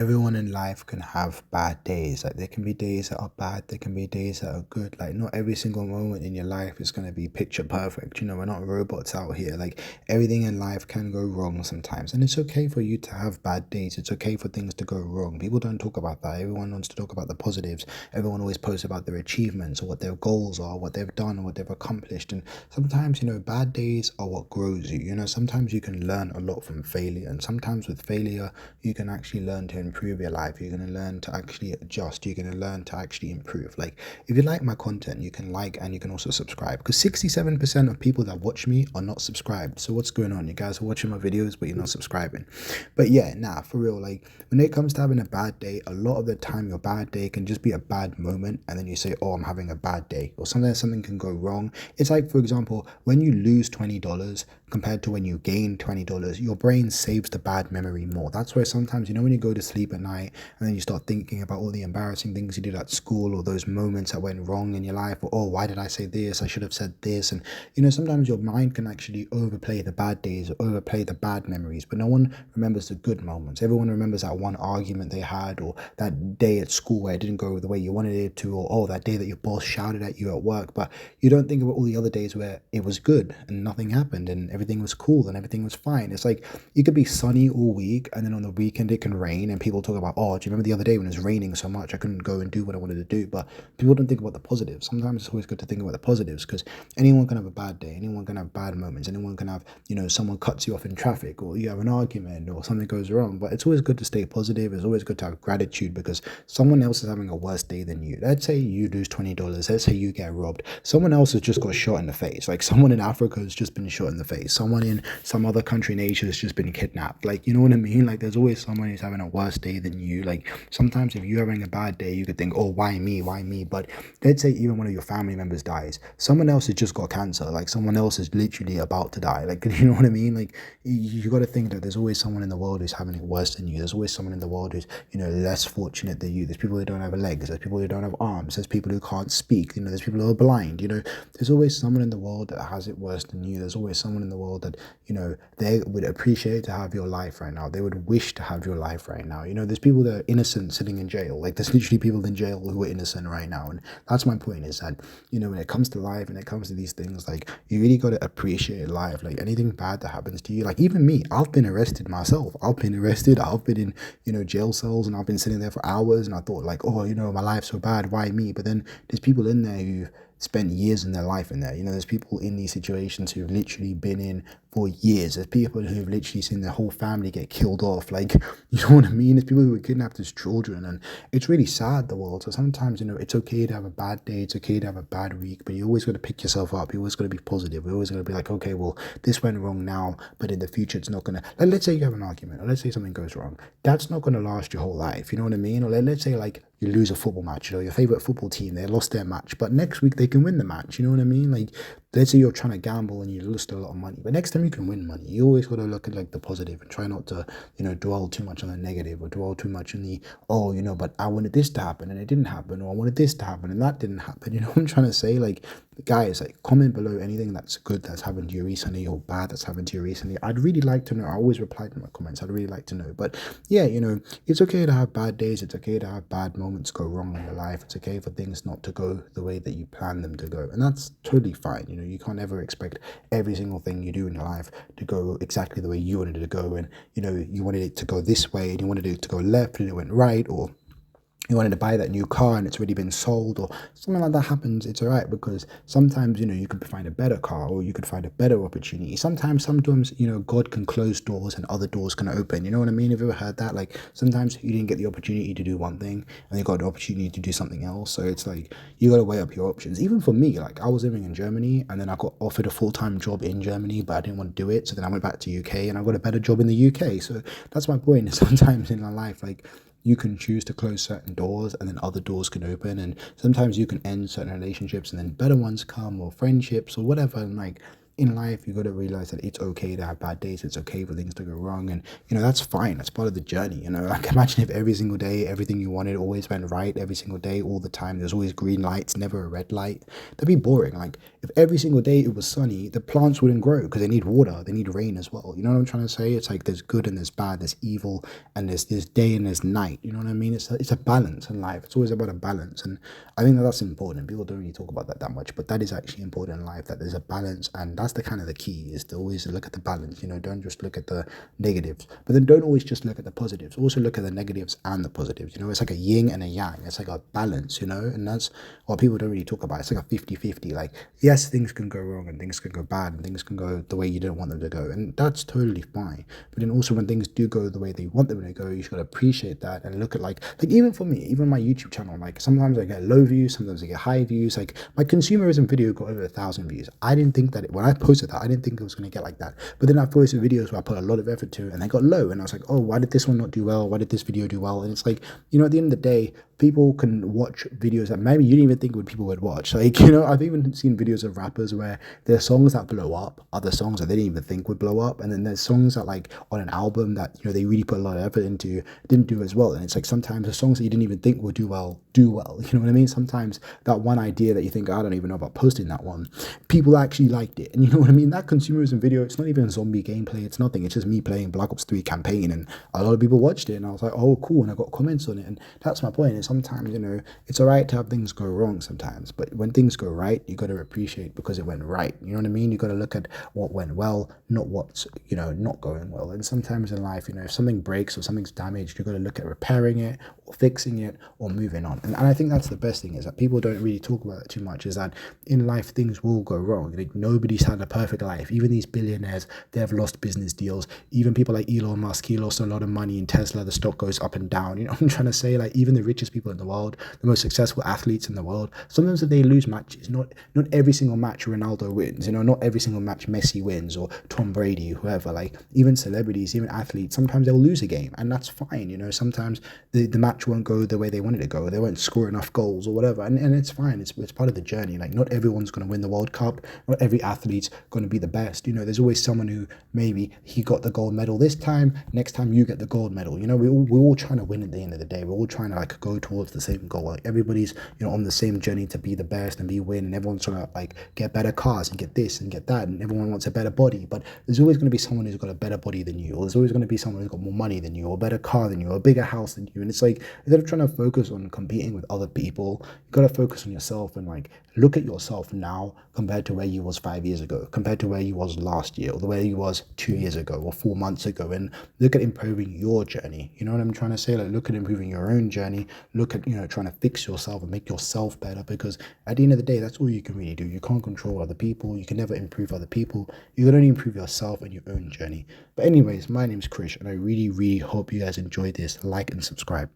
Everyone in life can have bad days. Like there can be days that are bad, there can be days that are good. Like not every single moment in your life is gonna be picture perfect. We're not robots out here. Like everything in life can go wrong sometimes. And it's okay for you to have bad days. It's okay for things to go wrong. People don't talk about that. Everyone wants to talk about the positives. Everyone always posts about their achievements or what their goals are, what they've done or what they've accomplished. And sometimes, bad days are what grows you. Sometimes you can learn a lot from failure. And sometimes with failure, you can actually learn to improve your life. You're going to learn to actually adjust. You're going to learn to actually improve. Like if you like my content, you can like and you can also subscribe, because 67% of people that watch me are not subscribed. So what's going on? You guys are watching my videos but you're not subscribing. But yeah, nah, for real, like when it comes to having a bad day, a lot of the time your bad day can just be a bad moment, and then you say, oh, I'm having a bad day, or something can go wrong. It's like, for example, when you lose $20 compared to when you gain $20, your brain saves the bad memory more. That's why sometimes, when you go to sleep at night and then you start thinking about all the embarrassing things you did at school, or those moments that went wrong in your life, or oh, why did I say this? I should have said this. And sometimes your mind can actually overplay the bad days or overplay the bad memories, but no one remembers the good moments. Everyone remembers that one argument they had, or that day at school where it didn't go the way you wanted it to, or oh, that day that your boss shouted at you at work. But you don't think about all the other days where it was good and nothing happened and everything was cool and everything was fine. It's like you could be sunny all week, and then on the weekend it can rain, and people talk about, oh, do you remember the other day when it was raining so much I couldn't go and do what I wanted to do? But people don't think about the positives. Sometimes it's always good to think about the positives, because anyone can have a bad day, anyone can have bad moments, anyone can have, someone cuts you off in traffic, or you have an argument, or something goes wrong. But it's always good to stay positive. It's always good to have gratitude, because someone else is having a worse day than you. Let's say you lose $20. Let's say you get robbed. Someone else has just got shot in the face. Like someone in Africa has just been shot in the face. Someone in some other country in Asia has just been kidnapped. Like, you know what I mean? Like there's always someone who's having a worse day than you. Like sometimes if you're having a bad day, you could think, oh, why me? Why me? But let's say even one of your family members dies. Someone else has just got cancer. Like someone else is literally about to die. Like, you know what I mean? Like you got to think that there's always someone in the world who's having it worse than you. There's always someone in the world who's, less fortunate than you. There's people who don't have legs. There's people who don't have arms. There's people who can't speak. There's people who are blind. There's always someone in the world that has it worse than you. There's always someone in the world that, they would appreciate to have your life right now. They would wish to have your life right now. There's people that are innocent sitting in jail. Like there's literally people in jail who are innocent right now. And that's my point, is that, when it comes to life and it comes to these things, like you really got to appreciate life. Like anything bad that happens to you, like even me, I've been arrested myself. I've been arrested. I've been in, jail cells, and I've been sitting there for hours, and I thought like, oh, my life's so bad. Why me? But then there's people in there who spent years in their life in there. There's people in these situations who've literally been in for years. There's people who've literally seen their whole family get killed off. Like, you know what I mean? There's people who were kidnapped as children, and it's really sad, the world. So sometimes, it's okay to have a bad day. It's okay to have a bad week, but you always got to pick yourself up. You always got to be positive. You always got to be like, okay, well, this went wrong now, but in the future, it's not going to, like, let's say you have an argument, or let's say something goes wrong. That's not going to last your whole life. You know what I mean? Or let's say like you lose a football match, your favorite football team, they lost their match, but next week they can win the match. You know what I mean? Like, let's say you're trying to gamble and you lost a lot of money, but next time you can win money. You always got to look at like the positive and try not to, dwell too much on the negative, or dwell too much on the, oh, but I wanted this to happen and it didn't happen, or I wanted this to happen and that didn't happen. You know what I'm trying to say? Like, guys, like, comment below anything that's good that's happened to you recently, or bad that's happened to you recently. I'd really like to know. I always reply to my comments. I'd really like to know. But yeah, it's okay to have bad days. It's okay to have bad moments go wrong in your life. It's okay for things not to go the way that you plan them to go, and that's totally fine. You can't ever expect every single thing you do in your life to go exactly the way you wanted it to go, and you wanted it to go this way and you wanted it to go left and it went right, or you wanted to buy that new car and it's already been sold, or something like that happens. It's all right, because sometimes you could find a better car, or you could find a better opportunity. Sometimes God can close doors and other doors can open. You know what I mean? Have you ever heard that? Like sometimes you didn't get the opportunity to do one thing and you got the opportunity to do something else. So it's like you got to weigh up your options. Even for me, like I was living in Germany and then I got offered a full-time job in Germany, but I didn't want to do it. So then I went back to UK and I got a better job in the UK. So that's my point. Sometimes in my life, like, you can choose to close certain doors and then other doors can open, and sometimes you can end certain relationships and then better ones come, or friendships or whatever. And like, in life, you got to realize that it's okay to have bad days. It's okay for things to go wrong. And, that's fine. That's part of the journey. Like imagine if every single day, everything you wanted always went right every single day, all the time. There's always green lights, never a red light. That'd be boring. Like if every single day it was sunny, the plants wouldn't grow because they need water. They need rain as well. You know what I'm trying to say? It's like there's good and there's bad, there's evil, and there's day and there's night. You know what I mean? It's a balance in life. It's always about a balance. And I think that that's important. People don't really talk about that much, but that is actually important in life, that there's a balance. And that's the kind of the key, is to always look at the balance. Don't just look at the negatives, but then don't always just look at the positives. Also look at the negatives and the positives. It's like a yin and a yang. It's like a balance, and that's what people don't really talk about. It's like a 50-50. Like, yes, things can go wrong and things can go bad and things can go the way you don't want them to go, and that's totally fine. But then also when things do go the way they want them to go, you should appreciate that and look at like even for me, even my YouTube channel, like sometimes I get low views, sometimes I get high views. Like my consumerism video got over 1,000 views. I didn't think that when I posted that, I didn't think it was going to get like that. But then I posted videos where I put a lot of effort to and they got low, and I was like, oh, why did this one not do well? Why did this video do well? And it's like, at the end of the day, people can watch videos that maybe you didn't even think people would watch. Like, I've even seen videos of rappers where there's songs that blow up, other songs that they didn't even think would blow up, and then there's songs that like on an album that they really put a lot of effort into didn't do as well. And it's like sometimes the songs that you didn't even think would do well. You know what I mean? Sometimes that one idea that you think, I don't even know about posting that one, people actually liked it. And you know what I mean? That consumerism video, it's not even zombie gameplay, it's nothing. It's just me playing Black Ops 3 campaign, and a lot of people watched it, and I was like, oh cool, and I got comments on it. And that's my point, is sometimes it's all right to have things go wrong sometimes, but when things go right, you got to appreciate because it went right. You know what I mean? You got to look at what went well, not what's not going well. And sometimes in life, if something breaks or something's damaged, you got to look at repairing it or fixing it or moving on. And I think that's the best thing, is that people don't really talk about it too much, is that in life things will go wrong. Like, nobody's had a perfect life. Even these billionaires, they have lost business deals. Even people like Elon Musk, he lost a lot of money in Tesla. The stock goes up and down. You know what I'm trying to say? Like, even the richest people in the world, the most successful athletes in the world, sometimes they lose matches. Not every single match Ronaldo wins. Not every single match Messi wins, or Tom Brady, whoever. Like, even celebrities, even athletes, sometimes they'll lose a game, and that's fine. Sometimes the match won't go the way they wanted it to go. They won't score enough goals or whatever, and it's fine. It's part of the journey. Like, not everyone's going to win the World Cup. Not every athlete's going to be the best. There's always someone who maybe he got the gold medal this time, next time you get the gold medal. We're all trying to win at the end of the day. We're all trying to like go towards the same goal. Like, everybody's on the same journey to be the best and be win, and everyone's trying to like get better cars and get this and get that, and everyone wants a better body. But there's always going to be someone who's got a better body than you, or there's always going to be someone who's got more money than you, or a better car than you, or a bigger house than you. And it's like, instead of trying to focus on competing with other people, you got to focus on yourself and like look at yourself now compared to where you was 5 years ago, compared to where you was last year, or the way you was 2 years ago or 4 months ago, and look at improving your journey. You know what I'm trying to say? Like, look at improving your own journey. Look at trying to fix yourself and make yourself better, because at the end of the day, that's all you can really do. You can't control other people. You can never improve other people. You can only improve yourself and your own journey. But anyways, my name is Krish, and I really hope you guys enjoyed this. Like and subscribe.